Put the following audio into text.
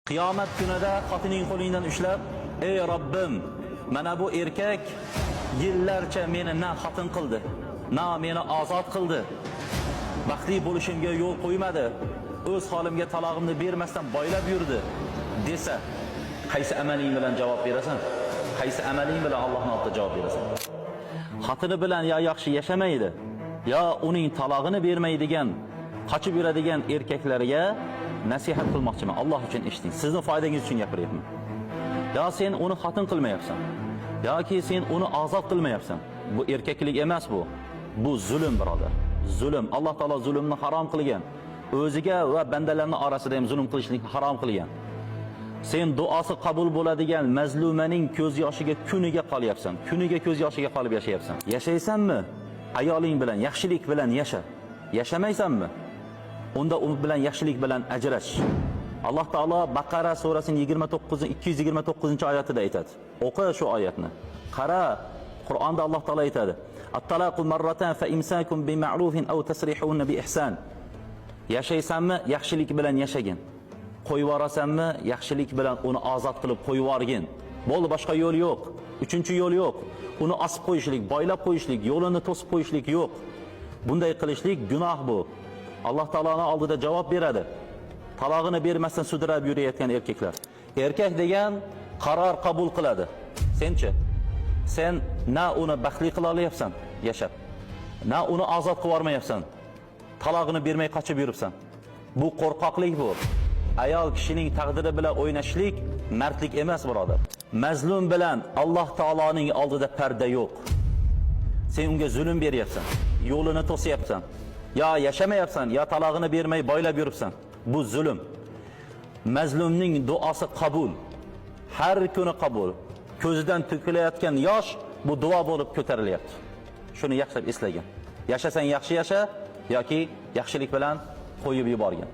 Qiyomat kunida xotining qo'lingdan ushlab, ey Robbim, mana bu erkak yillarcha meni na xotin qildi, na meni ozod qildi. Baxtli bo'lishimga yo'l qo'ymadi. O'z holimga talog'imni bermasdan boylab yurdi desa, qaysi amaling bilan javob berasan? Qaysi amaling bilan Allohning oldida javob berasan? Xotini bilan ya yaxshi yashamaydi, ya uning talog'ini bermaydigan, qochib yuradigan erkaklarga nasihat qilmoqchiman. Alloh uchun eshiting. Sizning foydangiz uchun gapiryapman. Ya sen uni xotin qilmayapsan, yoki sen uni ozod qilmayapsan. Bu erkaklik emas bu. Bu zulm, birodar. Zulm. Alloh taolo zulmni harom qilgan. O'ziga va bandalarning orasida ham zulm qilishlikni harom qilgan. Sen duosi qabul bo'ladigan mazlumaning ko'z yoshiga kuniga qolyapsan. Kuniga ko'z yoshiga qolib yashayapsan. Yashaysanmi? Ayoling bilan yaxshilik bilan yasha. Yashamaysanmi? Unda u bilan yaxshilik bilan ajrash. Alloh taolo Baqara surasining 229-oyatida aytadi. O'qi shu oyatni. Qara, Qur'onda Alloh taolo aytadi: "At-talaqu marratan fa imsakum bi ma'rufin aw tasrihun bi ihsan." Yashaysanmi? Yaxshilik bilan yashagin. Qo'yib yuborasanmi? Yaxshilik bilan uni ozod qilib qo'yib yuborgin. Bo'ldi, boshqa yo'l yo'q. Uchinchi yo'l yo'q. Uni osib qo'yishlik, boylab qo'yishlik, yo'lini to'sib qo'yishlik yo'q. Bunday qilishlik gunoh bu. Alloh taoloning oldida javob beradi. Talog'ini bermasdan sudrab yurayotgan erkaklar. Erkak degan qaror qabul qiladi. Senchi? Sen na uni baxtli qila olyapsan, yashab. Na uni ozod qilib yormayapsan. Talog'ini bermay qochib yuribsan. Bu qo'rqoqlik bu. Ayol kishining taqdiri bilan o'ynashlik mardlik emas, birodar. Mazlum bilan Alloh taoloning oldida parda yo'q. Sen unga zulm beryapsan, yo'lini to'sayapsan. Ya yashamayapsan, ya talog'ini bermay boylab yuribsan. Bu zulm. Mazlumning duosi qabul. Har kuni qabul. Ko'zidan to'kilayotgan yosh bu duo bo'lib ko'tarilyapti. Shuni yaxshilab eslagin. Yashasang yaxshi yasha yoki yaxshilik bilan qo'yib yuborgin.